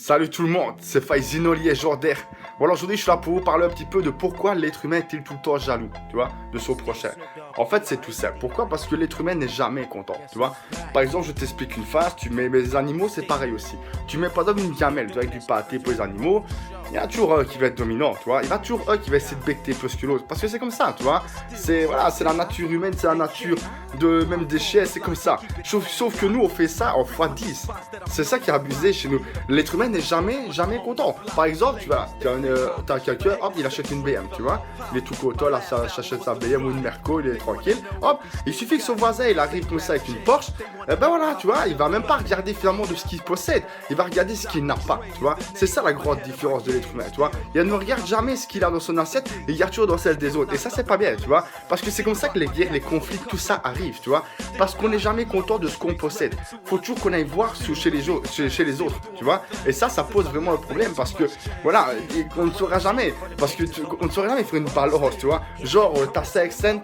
Salut tout le monde, c'est Faizino Jorder. Voilà, aujourd'hui je suis là pour vous parler un petit peu de pourquoi l'être humain est-il tout le temps jaloux, tu vois, de son prochain. En fait, c'est tout simple. Pourquoi? Parce que l'être humain n'est jamais content, tu vois. Par exemple, je t'explique une phrase, tu mets les animaux, c'est pareil aussi. Tu mets par exemple une gamelle, tu vois, avec du pâté pour les animaux, il y a toujours un qui va être dominant, tu vois. Il y a toujours un qui va essayer de becter plus que l'autre, parce que c'est comme ça, tu vois. C'est voilà, c'est la nature humaine, c'est la nature de même des chiens, c'est comme ça. Sauf que nous, on fait ça en x10. C'est ça qui est abusé chez nous. L'être humain n'est jamais content. Par exemple, tu vois, t'as quelqu'un, hop, il achète une BM, tu vois. Il est tout content, là, ça achète sa BM ou une Merco, il est tranquille. Hop, il suffit que son voisin, il arrive comme ça avec une Porsche, et ben voilà, tu vois, il va même pas regarder finalement de ce qu'il possède. Il va regarder ce qu'il n'a pas, tu vois. C'est ça la grande différence de l'être humain, tu vois. Il ne regarde jamais ce qu'il a dans son assiette, et il regarde toujours dans celle des autres. Et ça, c'est pas bien, tu vois. Parce que c'est comme ça que les guerres, les conflits, tout ça arrive, tu vois. Parce qu'on n'est jamais content de ce qu'on possède. Faut toujours qu'on aille voir chez les autres, tu vois. Et ça pose vraiment un problème parce que, voilà, on ne saura jamais. Parce que on ne saura jamais faire une balance, tu vois. Genre, t'as 5 cents,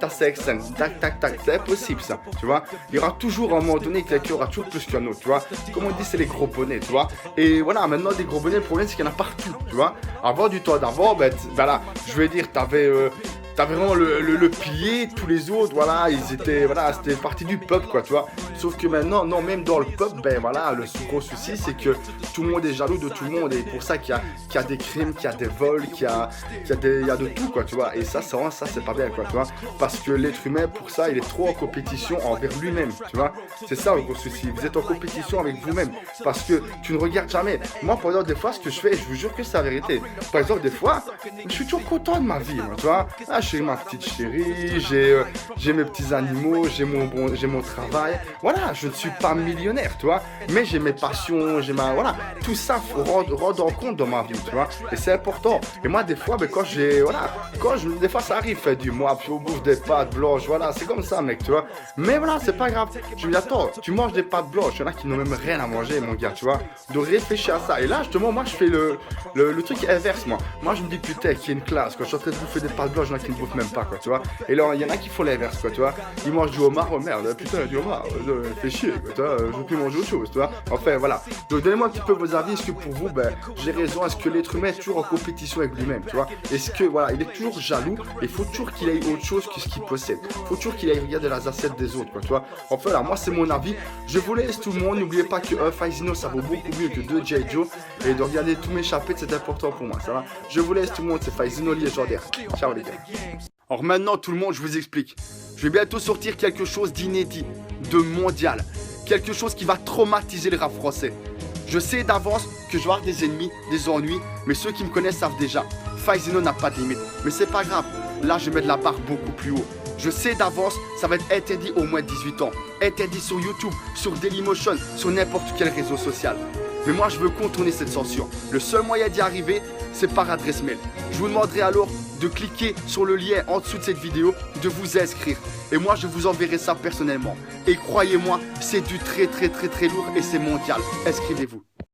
tac, tac, tac. C'est impossible, ça, tu vois. Il y aura toujours, à un moment donné, quelqu'un aura toujours plus qu'un autre, tu vois. Comme on dit, c'est les gros bonnets, tu vois. Et voilà, maintenant, des gros bonnets, le problème, c'est qu'il y en a partout, tu vois. Avant, du temps d'avant, ben là, je vais dire, t'avais vraiment le pilier, tous les autres, voilà, ils étaient, voilà, c'était partie du peuple, quoi, tu vois. Sauf que maintenant, non, même dans le peuple, ben voilà, le gros souci, c'est que tout le monde est jaloux de tout le monde, et pour ça qu'il y a des crimes, qu'il y a des vols, qu'il y a de tout, quoi, tu vois. Et ça, c'est pas bien, quoi, tu vois. Parce que l'être humain, pour ça, il est trop en compétition envers lui-même, tu vois. C'est ça le gros souci. Vous êtes en compétition avec vous-même, parce que tu ne regardes jamais. Moi, par exemple, des fois, ce que je fais, je vous jure que c'est la vérité. Par exemple, des fois, je suis toujours content de ma vie, moi, tu vois. Ah, j'ai ma petite chérie, j'ai mes petits animaux, j'ai mon travail. Voilà, je ne suis pas millionnaire, tu vois. Mais j'ai mes passions, voilà. Tout ça, faut rendre en compte dans ma vie, tu vois. Et c'est important. Et moi, des fois, ben, des fois, ça arrive, fait du mois, puis on bouffe des pâtes blanches, voilà. C'est comme ça, mec, tu vois. Mais voilà, c'est pas grave. Je me dis, attends, tu manges des pâtes blanches, il y en a qui n'ont même rien à manger, mon gars, tu vois. De réfléchir à ça. Et là, justement, moi, je fais le truc inverse, moi. Moi, je me dis, putain, qu'il y a une classe. Quand je suis en train de bouffer des pâtes blanches, il y en a qui ne bouffent même pas, quoi, tu vois. Et là, il y en a qui font l'inverse, quoi, tu vois. Ils mangent du homard, oh merde, putain, du homard, fais chier, quoi, tu vois. Je veux plus manger autre chose, tu vois. Enfin, voilà. Donc, donnez-moi un petit peu vos avis. Est-ce que pour vous, ben, j'ai raison? Est-ce que l'être humain est toujours en compétition avec lui-même, tu vois? Est-ce que, voilà, il est toujours jaloux et il faut toujours qu'il ait autre chose que ce qu'il possède. Il faut toujours qu'il aille regarder les assiettes des autres, quoi, tu vois. Enfin, là, moi, c'est mon avis. Je vous laisse tout le monde. N'oubliez pas que Faizino, ça vaut beaucoup mieux que 2 G.I. Joe. Et de regarder tous mes chapitres, c'est important pour moi, ça va? Je vous laisse tout le monde. C'est Faizino Jorder. Ciao, les gars. Alors maintenant, tout le monde, je vous explique. Je vais bientôt sortir quelque chose d'inédit, de mondial. Quelque chose qui va traumatiser le rap français. Je sais d'avance que je vais avoir des ennemis, des ennuis, mais ceux qui me connaissent savent déjà. Faizino n'a pas de limite. Mais c'est pas grave, là je mets de la barre beaucoup plus haut. Je sais d'avance, ça va être interdit au moins de 18 ans. Interdit sur YouTube, sur Dailymotion, sur n'importe quel réseau social. Mais moi je veux contourner cette censure. Le seul moyen d'y arriver, c'est par adresse mail. Je vous demanderai alors de cliquer sur le lien en dessous de cette vidéo, de vous inscrire. Et moi je vous enverrai ça personnellement. Et croyez-moi, c'est du très lourd et c'est mondial. Inscrivez-vous.